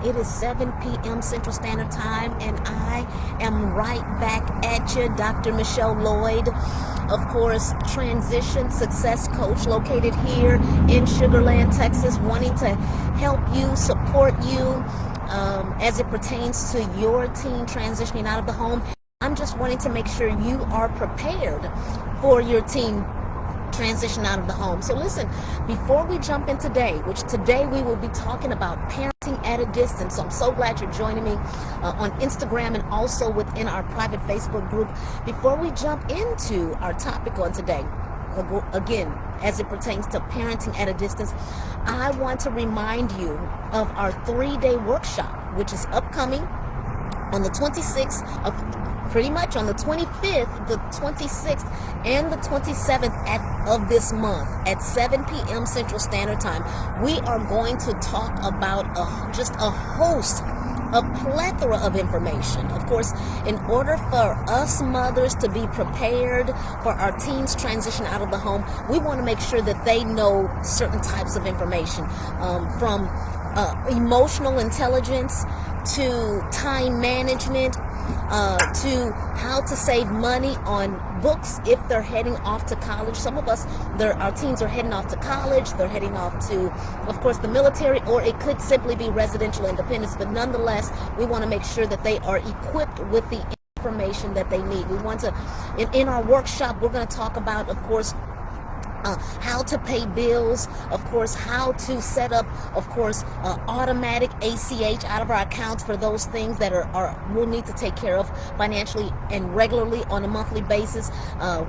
It is 7 p.m. Central Standard Time, and I am right back at you, Dr. Michelle Lloyd, of course, transition success coach located here in Sugar Land, Texas, wanting to help you, support you as it pertains to your teen transitioning out of the home. I'm just wanting to make sure you are prepared for your teen transition out of the home. So listen, before we jump in today, which today we will be talking about parenting at a distance. So I'm so glad you're joining me on Instagram and also within our private Facebook group. Before we jump into our topic on today, again, as it pertains to parenting at a distance, I want to remind you of our 3-day workshop, which is upcoming on the 26th of pretty much on the 25th, the 26th, and the 27th of this month at 7 p.m. Central Standard Time. We are going to talk about just a host, a plethora of information. Of course, in order for us mothers to be prepared for our teens' transition out of the home, we want to make sure that they know certain types of information, from emotional intelligence to time management, to how to save money on books if they're heading off to college. Some of us, our teens are heading off to college, they're heading off to, of course, the military, or it could simply be residential independence, but nonetheless, we want to make sure that they are equipped with the information that they need. We want to, in our workshop, we're going to talk about, of course, how to pay bills, of course, how to set up, of course, automatic ACH out of our accounts for those things that we'll need to take care of financially and regularly on a monthly basis.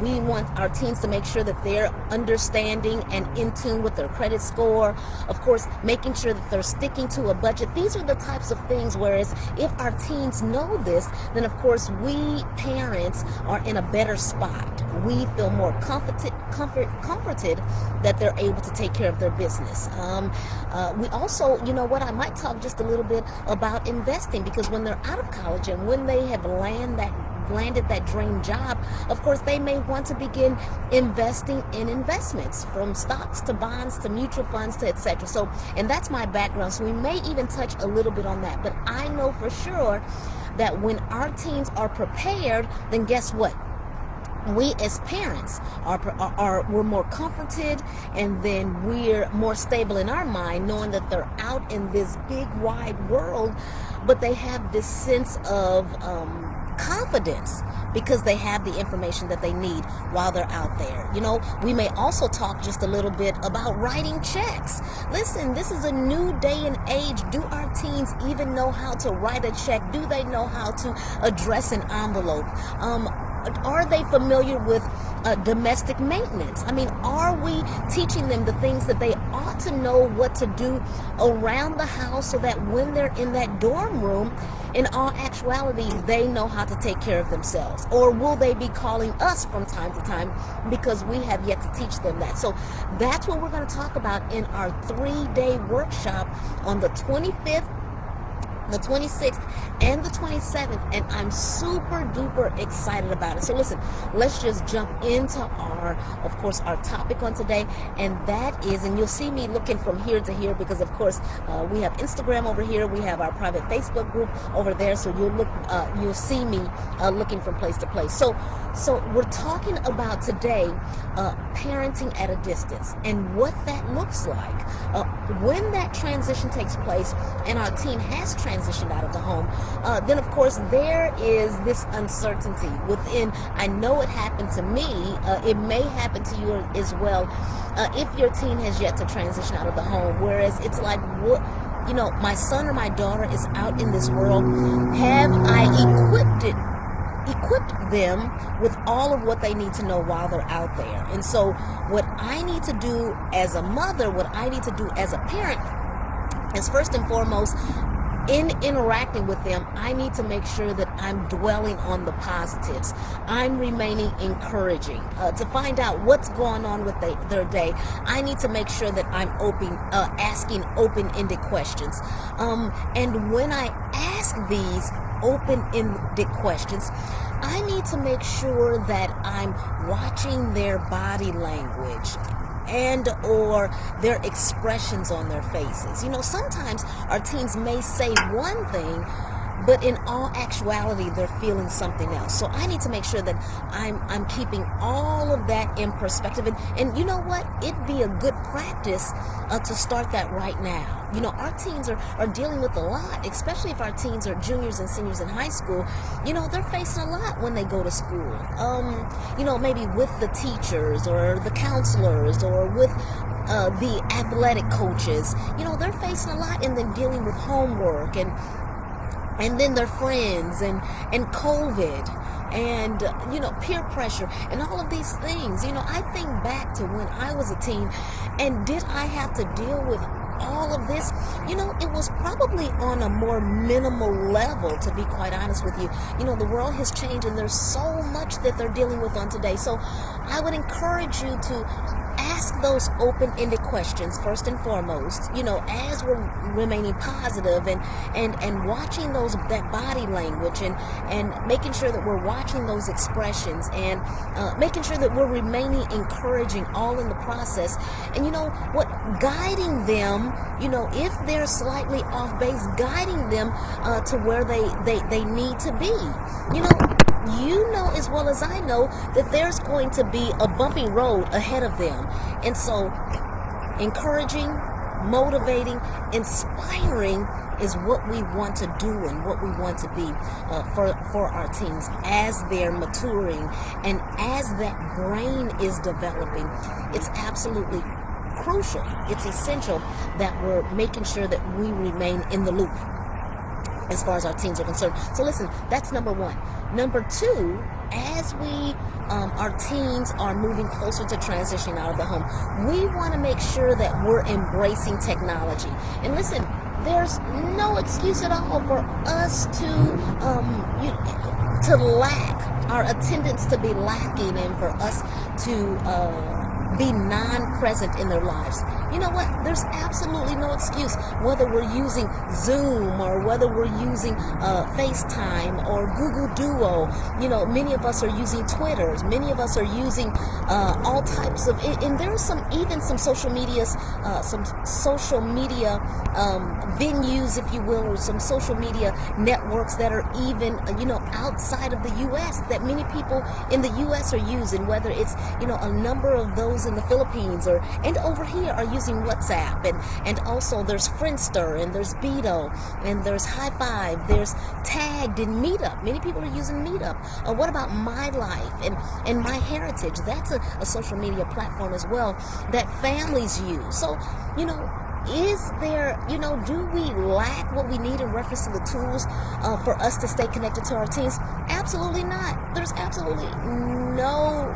We want our teens to make sure that they're understanding and in tune with their credit score, of course, making sure that they're sticking to a budget. These are the types of things, whereas if our teens know this, then of course we parents are in a better spot. We feel more comforted that they're able to take care of their business. We also, you know what, I might talk just a little bit about investing, because when they're out of college and when they have landed that dream job, of course they may want to begin investing in investments, from stocks to bonds to mutual funds to etc. So, and that's my background, so we may even touch a little bit on that. But I know for sure that when our teens are prepared, then guess what? We as parents we're more comforted, and then we're more stable in our mind, knowing that they're out in this big wide world, but they have this sense of confidence because they have the information that they need while they're out there. You know, we may also talk just a little bit about writing checks. Listen, this is a new day and age. Do our teens even know how to write a check? Do they know how to address an envelope? Are they familiar with domestic maintenance? I mean, are we teaching them the things that they ought to know what to do around the house, so that when they're in that dorm room, in all actuality, they know how to take care of themselves? Or will they be calling us from time to time because we have yet to teach them that? So that's what we're going to talk about in our 3-day workshop on the 25th, the 26th, and the 27th, and I'm super duper excited about it. So listen, let's just jump into of course, our topic on today, and that is, and you'll see me looking from here to here because, of course, we have Instagram over here, we have our private Facebook group over there, so you'll see me looking from place to place. So we're talking about today parenting at a distance and what that looks like when that transition takes place and our teen has transitioned out of the home. Then of course there is this uncertainty within. I know it happened to me, it may happen to you as well if your teen has yet to transition out of the home, whereas it's like, what, you know, my son or my daughter is out in this world. Have I equipped them with all of what they need to know while they're out there? And so what I need to do as a mother, what I need to do as a parent, is first and foremost, in interacting with them, I need to make sure that I'm dwelling on the positives. I'm remaining encouraging to find out what's going on with their day. I need to make sure that I'm asking open-ended questions. And when I ask these open-ended questions, I need to make sure that I'm watching their body language. and or their expressions on their faces. Sometimes our teens may say one thing, but in all actuality, they're feeling something else. So I need to make sure that I'm keeping all of that in perspective. And you know what? It'd be a good practice to start that right now. Our teens are dealing with a lot, especially if our teens are juniors and seniors in high school. They're facing a lot when they go to school. Maybe with the teachers or the counselors or with the athletic coaches. They're facing a lot, and then dealing with homework and then their friends and COVID and peer pressure and all of these things. I think back to when I was a teen, and did I have to deal with all of this? It was probably on a more minimal level, to be quite honest with you. The world has changed, and there's so much that they're dealing with on today. So I would encourage you to ask those open-ended questions first and foremost, as we're remaining positive and watching that body language and making sure that we're watching those expressions and making sure that we're remaining encouraging all in the process. And guiding them, if they're slightly off base, guiding them to where they need to be. You know as well as I know that there's going to be a bumpy road ahead of them. And so encouraging, motivating, inspiring is what we want to do and what we want to be for our teens as they're maturing and as that brain is developing. It's absolutely crucial. It's essential that we're making sure that we remain in the loop as far as our teens are concerned. So listen, that's number one. Number two, as our teens are moving closer to transitioning out of the home, we want to make sure that we're embracing technology. And listen, there's no excuse at all for us to lack, our attendance to be lacking, and for us to be non-present in their lives. You know what? There's absolutely no excuse, whether we're using Zoom or whether we're using FaceTime or Google Duo. Many of us are using Twitters. Many of us are using all types of, and there's even some social media venues, if you will, or some social media networks that are even, outside of the U.S. that many people in the U.S. are using, whether it's, a number of those in the Philippines and over here are using WhatsApp, and also there's Friendster, and there's 𝙁𝙤𝙧𝙗𝙗, and there's High Five, there's Tagged and Meetup. Many people are using Meetup. What about My Life and My Heritage? That's a social media platform as well that families use. So, is there, do we lack what we need in reference to the tools for us to stay connected to our teens? Absolutely not. There's absolutely no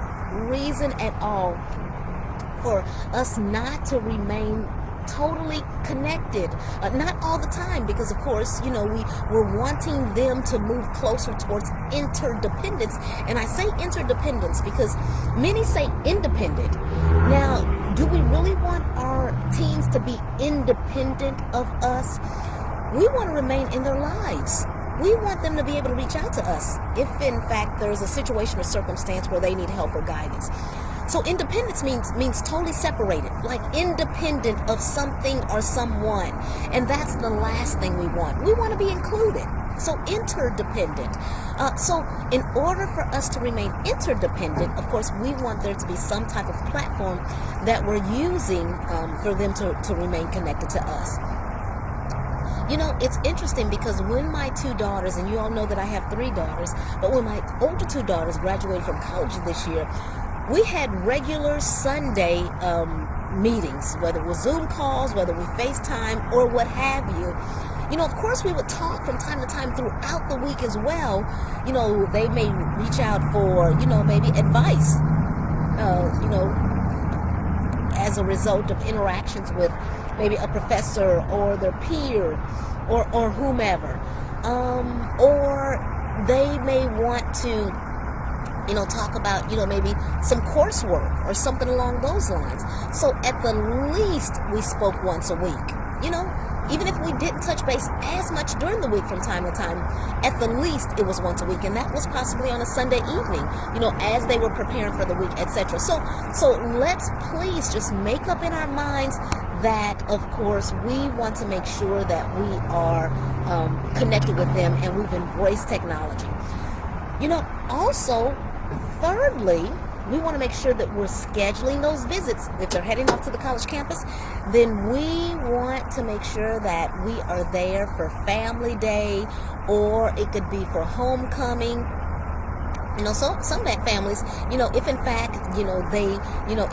reason at all for us not to remain totally connected. Not all the time, because of course, we're wanting them to move closer towards interdependence. And I say interdependence because many say independent. Now, do we really want our teens to be independent of us? We want to remain in their lives. We want them to be able to reach out to us if, in fact, there's a situation or circumstance where they need help or guidance. So independence means totally separated, like independent of something or someone. And that's the last thing we want. We want to be included. So interdependent. So in order for us to remain interdependent, of course, we want there to be some type of platform that we're using for them to remain connected to us. It's interesting because when my two daughters, and you all know that I have three daughters, but when my older two daughters graduated from college this year, we had regular Sunday meetings, whether it was Zoom calls, whether we FaceTime, or what have you. Of course, we would talk from time to time throughout the week as well. They may reach out for, maybe advice, as a result of interactions with maybe a professor or their peer or whomever. Or they may want to talk about, maybe some coursework or something along those lines. So at the least, we spoke once a week. even if we didn't touch base as much during the week from time to time, at the least it was once a week, and that was possibly on a Sunday evening, as they were preparing for the week, etc. So let's please just make up in our minds that, of course, we want to make sure that we are connected with them, and we've embraced technology. Also, thirdly, we want to make sure that we're scheduling those visits. If they're heading off to the college campus, then we want to make sure that we are there for family day, or it could be for homecoming. So some families, if in fact, they,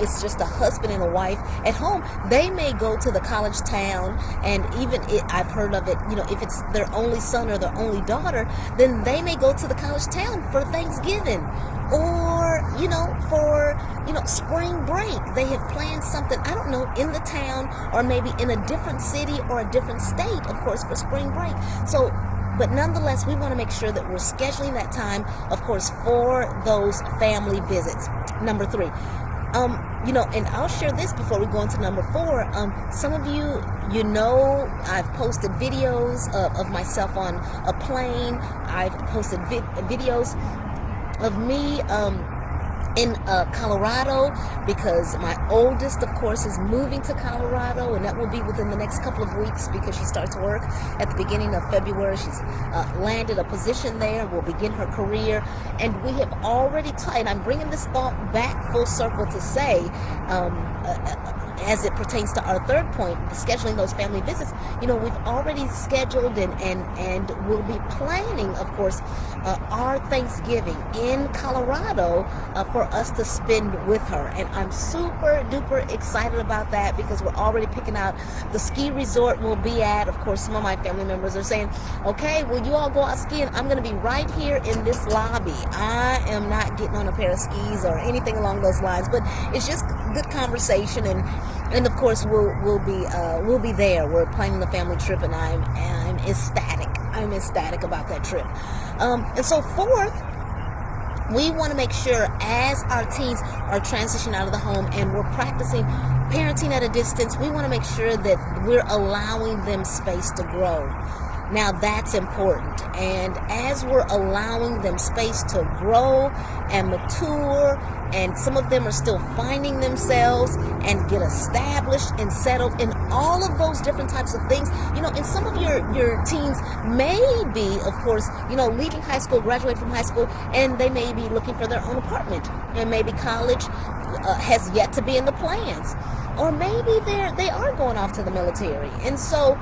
it's just a husband and a wife at home, they may go to the college town, and even I've heard of it, if it's their only son or their only daughter, then they may go to the college town for Thanksgiving, or, for, spring break. They have planned something, I don't know, in the town, or maybe in a different city or a different state, of course, for spring break. But nonetheless, we want to make sure that we're scheduling that time, of course, for those family visits. Number 3, and I'll share this before we go into number 4. Some of you, I've posted videos of myself on a plane. I've posted videos of me in Colorado, because my oldest, of course, is moving to Colorado, and that will be within the next couple of weeks, because she starts work at the beginning of February. She's landed a position there, will begin her career, and we have already and I'm bringing this thought back full circle to say, as it pertains to our third point, scheduling those family visits, we've already scheduled and we'll be planning, of course, our Thanksgiving in Colorado for us to spend with her. And I'm super duper excited about that, because we're already picking out the ski resort we'll be at. Of course, some of my family members are saying, okay, will you all go out skiing? I'm going to be right here in this lobby. I am not getting on a pair of skis or anything along those lines, but it's just good conversation, and of course we'll be there. We're planning the family trip, and I'm ecstatic. I'm ecstatic about that trip. And so fourth, we want to make sure, as our teens are transitioning out of the home and we're practicing parenting at a distance, we want to make sure that we're allowing them space to grow. Now, that's important. And as we're allowing them space to grow and mature, and some of them are still finding themselves and get established and settled in all of those different types of things, and some of your teens may be, of course, leaving high school, graduate from high school, and they may be looking for their own apartment, and maybe college has yet to be in the plans, or maybe they are going off to the military. And so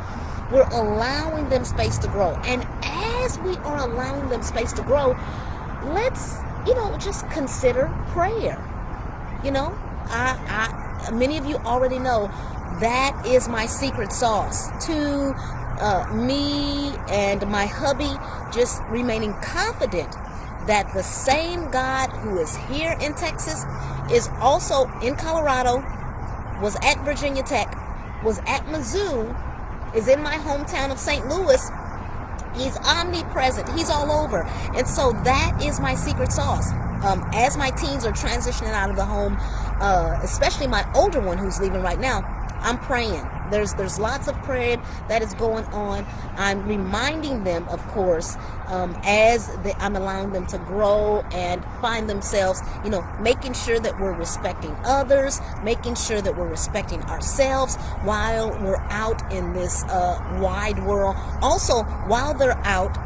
we're allowing them space to grow. And as we are allowing them space to grow, let's, just consider prayer. Many of you already know that is my secret sauce to me and my hubby just remaining confident that the same God who is here in Texas is also in Colorado, was at Virginia Tech, was at Mizzou, is in my hometown of St. Louis. He's omnipresent. He's all over. And so that is my secret sauce. As my teens are transitioning out of the home, especially my older one who's leaving right now, I'm praying. There's lots of prayer that is going on. I'm reminding them, of course, I'm allowing them to grow and find themselves, making sure that we're respecting others, making sure that we're respecting ourselves while we're out in this wide world. Also, while they're out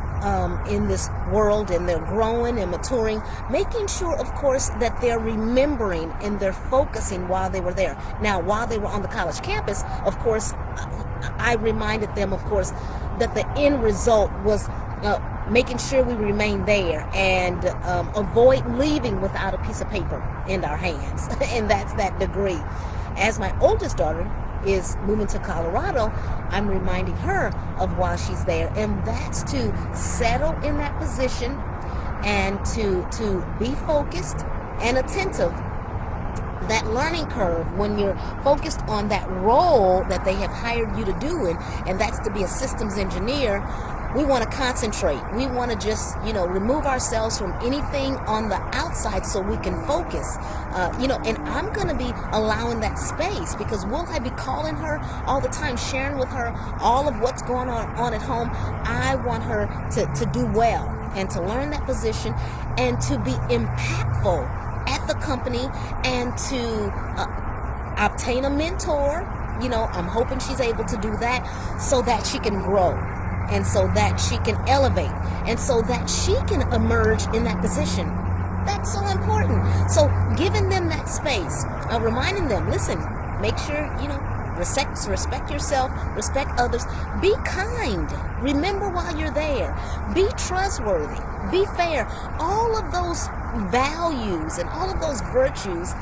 in this world and they're growing and maturing, making sure, of course, that they're remembering and they're focusing while they were there. Now, while they were on the college campus, of course, I reminded them, of course, that the end result was making sure we remain there and avoid leaving without a piece of paper in our hands. And that's that degree. As my oldest daughter is moving to Colorado, I'm reminding her of while she's there, and that's to settle in that position and to be focused and attentive. That learning curve, when you're focused on that role that they have hired you to do, and that's to be a systems engineer, we want to concentrate. We want to just, remove ourselves from anything on the outside so we can focus. And I'm going to be allowing that space, because will I be calling her all the time, sharing with her all of what's going on at home? I want her to do well and to learn that position and to be impactful at the company and to obtain a mentor. I'm hoping she's able to do that so that she can grow and so that she can elevate and so that she can emerge in that position. That's so important. So giving them that space, reminding them, listen, make sure, respect yourself, respect others, be kind. Remember while you're there, be trustworthy, be fair. All of those values and all of those virtues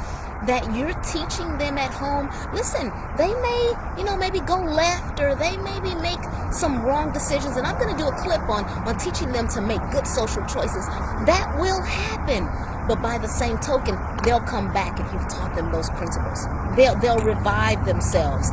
that you're teaching them at home, listen, they may, maybe go left, or they maybe make some wrong decisions. And I'm going to do a clip on teaching them to make good social choices. That will happen. But by the same token, they'll come back if you've taught them those principles. They'll revive themselves.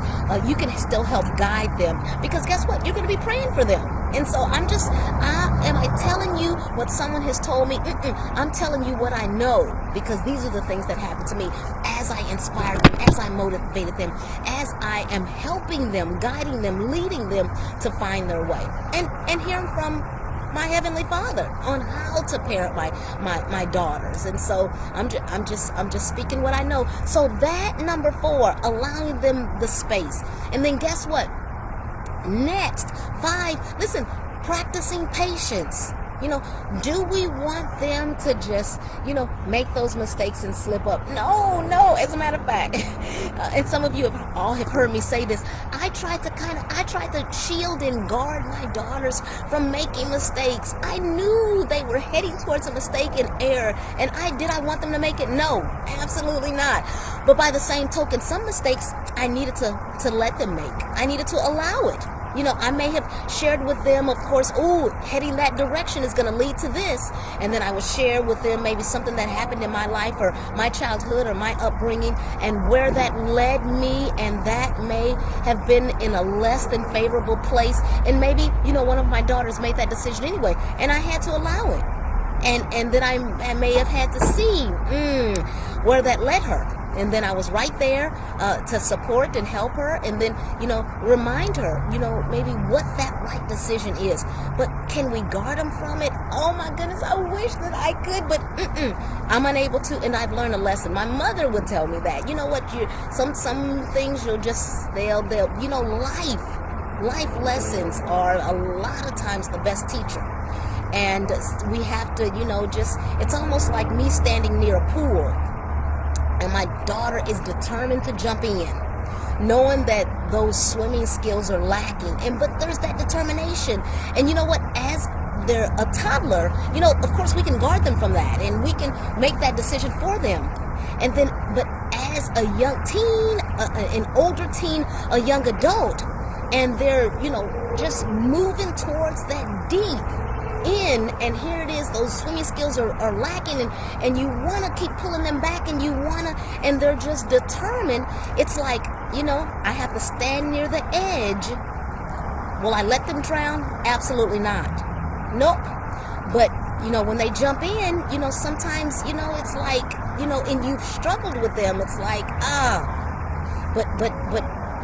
You can still help guide them, because guess what? You're going to be praying for them. And so am I telling you what someone has told me? I'm telling you what I know, because these are the things that happen to me as I inspire them, as I motivated them, as I am helping them, guiding them, leading them to find their way, and hearing from my Heavenly Father on how to parent my daughters. And so I'm just speaking what I know. So that number 4, allowing them the space. And then guess what? Next, 5, listen, practicing patience. Do we want them to just, make those mistakes and slip up? No. As a matter of fact, and some of you have heard me say this, I tried to shield and guard my daughters from making mistakes. I knew they were heading towards a mistake and error, and I want them to make it? No, absolutely not. But by the same token, some mistakes I needed to let them make. I needed to allow it. I may have shared with them, of course, heading that direction is going to lead to this. And then I would share with them maybe something that happened in my life or my childhood or my upbringing and where that led me, and that may have been in a less than favorable place. And maybe, one of my daughters made that decision anyway, and I had to allow it. And then I may have had to see where that led her. And then I was right there to support and help her, and then, remind her, maybe what that right decision is. But can we guard them from it? Oh my goodness, I wish that I could, but I'm unable to, and I've learned a lesson. My mother would tell me that, some things they'll life lessons are a lot of times the best teacher. And we have to, it's almost like me standing near a pool, and my daughter is determined to jump in, knowing that those swimming skills are lacking. But there's that determination. And you know what? As they're a toddler, of course we can guard them from that, and we can make that decision for them. And then, but as a young teen, an older teen, a young adult, and they're, just moving towards that deep in, and here it is, those swimming skills are lacking, and you want to keep pulling them back, and they're just determined. It's like, I have to stand near the edge. Will I let them drown? Absolutely not. Nope. But when they jump in, sometimes, it's like, and you've struggled with them, it's like, but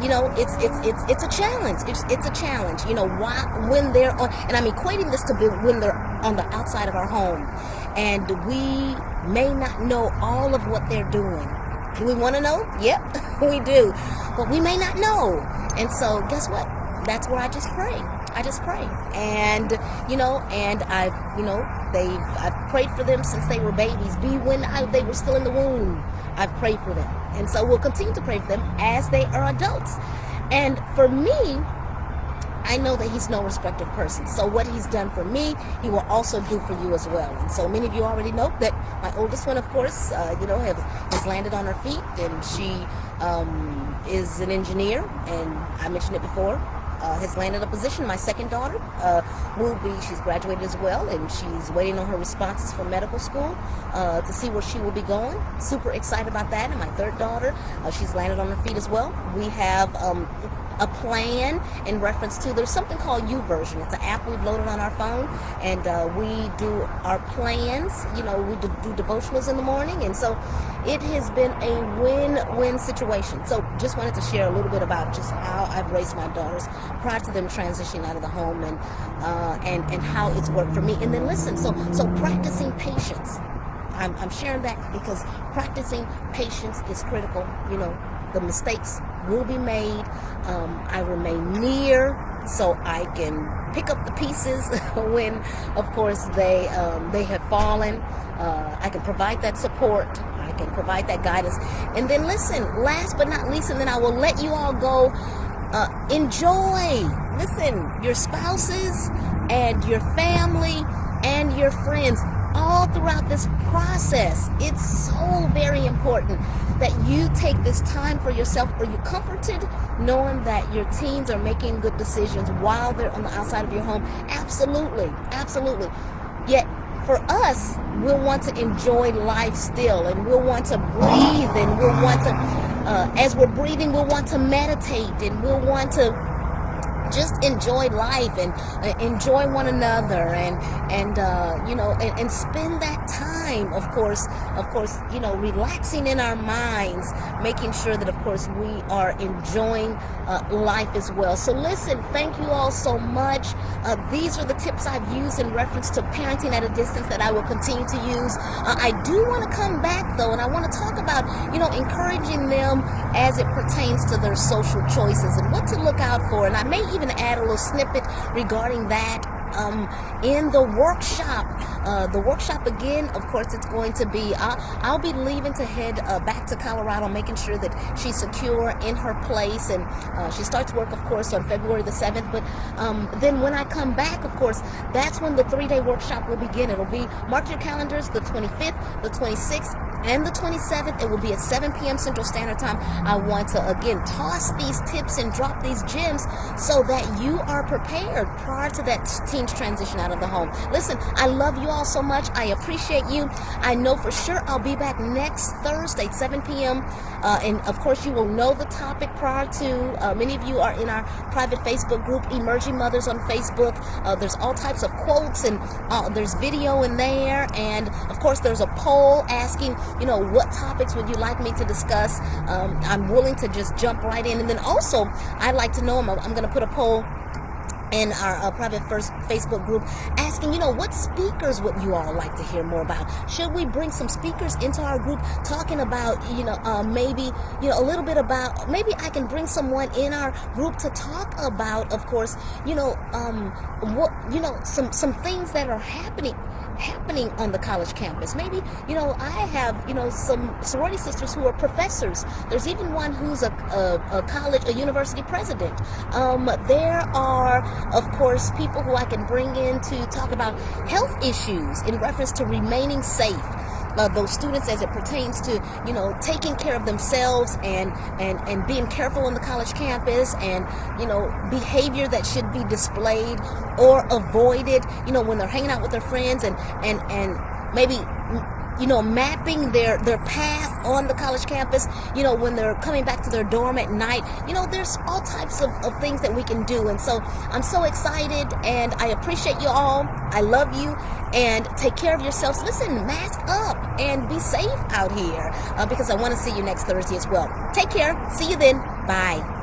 it's a challenge. It's a challenge. Why, when they're on, and I'm equating this to when they're on the outside of our home, and we may not know all of what they're doing. Do we want to know? Yep, we do. But we may not know. And so guess what? That's where I just pray. And, and I've prayed for them since they were babies. When they were still in the womb, I've prayed for them. And so we'll continue to pray for them as they are adults. And for me, I know that he's no respecter of persons. So what he's done for me, he will also do for you as well. And so many of you already know that my oldest one, of course, has landed on her feet, and she is an engineer, and I mentioned it before, has landed a position. My second daughter she's graduated as well, and she's waiting on her responses from medical school to see where she will be going. Super excited about that. And my third daughter, she's landed on her feet as well. We have a plan in reference to, there's something called YouVersion. It's an app we've loaded on our phone, and we do our plans. We do devotionals in the morning, and so it has been a win-win situation. So just wanted to share a little bit about just how I've raised my daughters prior to them transitioning out of the home, and how it's worked for me. And then listen, so practicing patience. I'm sharing that because practicing patience is critical. The mistakes will be made. I remain near so I can pick up the pieces when, of course, they have fallen. I can provide that support. I can provide that guidance. And then listen, last but not least, and then I will let you all go. Enjoy. Listen, your spouses and your family and your friends all throughout this process. It's so very important that you take this time for yourself. Are you comforted knowing that your teens are making good decisions while they're on the outside of your home? Absolutely, absolutely. Yet for us, we'll want to enjoy life still, and we'll want to breathe, and we'll want to, as we're breathing, we'll want to meditate, and we'll want to just enjoy life and enjoy one another, and spend that time, of course, relaxing in our minds, making sure that, of course, we are enjoying life as well. So listen, thank you all so much. These are the tips I've used in reference to parenting at a distance that I will continue to use. I do want to come back though, and I want to talk about, encouraging them as it pertains to their social choices and what to look out for. And I may even add a little snippet regarding that in the workshop. The workshop, again, of course, it's going to be, I'll be leaving to head back to Colorado, making sure that she's secure in her place, and she starts work, of course, on February the 7th, but then when I come back, of course, that's when the 3-day workshop will begin. It'll be, mark your calendars, the 25th, the 26th, and the 27th. It will be at 7 p.m. Central Standard Time. I want to, again, toss these tips and drop these gems so that you are prepared prior to that teen's transition out of the home. Listen, I love you all so much. I appreciate you. I know for sure I'll be back next Thursday, 7 p.m. And of course, you will know the topic prior to. Many of you are in our private Facebook group, Emerging Mothers on Facebook. There's all types of quotes, and there's video in there. And of course, there's a poll asking, what topics would you like me to discuss? I'm willing to just jump right in. And then also, I'd like to know, I'm going to put a poll in our private first Facebook group asking, what speakers would you all like to hear more about? Should we bring some speakers into our group talking about, maybe, a little bit about, maybe I can bring someone in our group to talk about, of course, some things that are happening on the college campus. Maybe, I have, some sorority sisters who are professors. There's even one who's a university president. There are, of course, people who I can bring in to talk about health issues in reference to remaining safe. Those students as it pertains to, taking care of themselves and being careful on the college campus, and, behavior that should be displayed or avoided, when they're hanging out with their friends, and maybe, mapping their path on the college campus, when they're coming back to their dorm at night. There's all types of things that we can do. And so I'm so excited, and I appreciate you all. I love you, and take care of yourselves. Listen, mask up and be safe out here, because I want to see you next Thursday as well. Take care. See you then. Bye.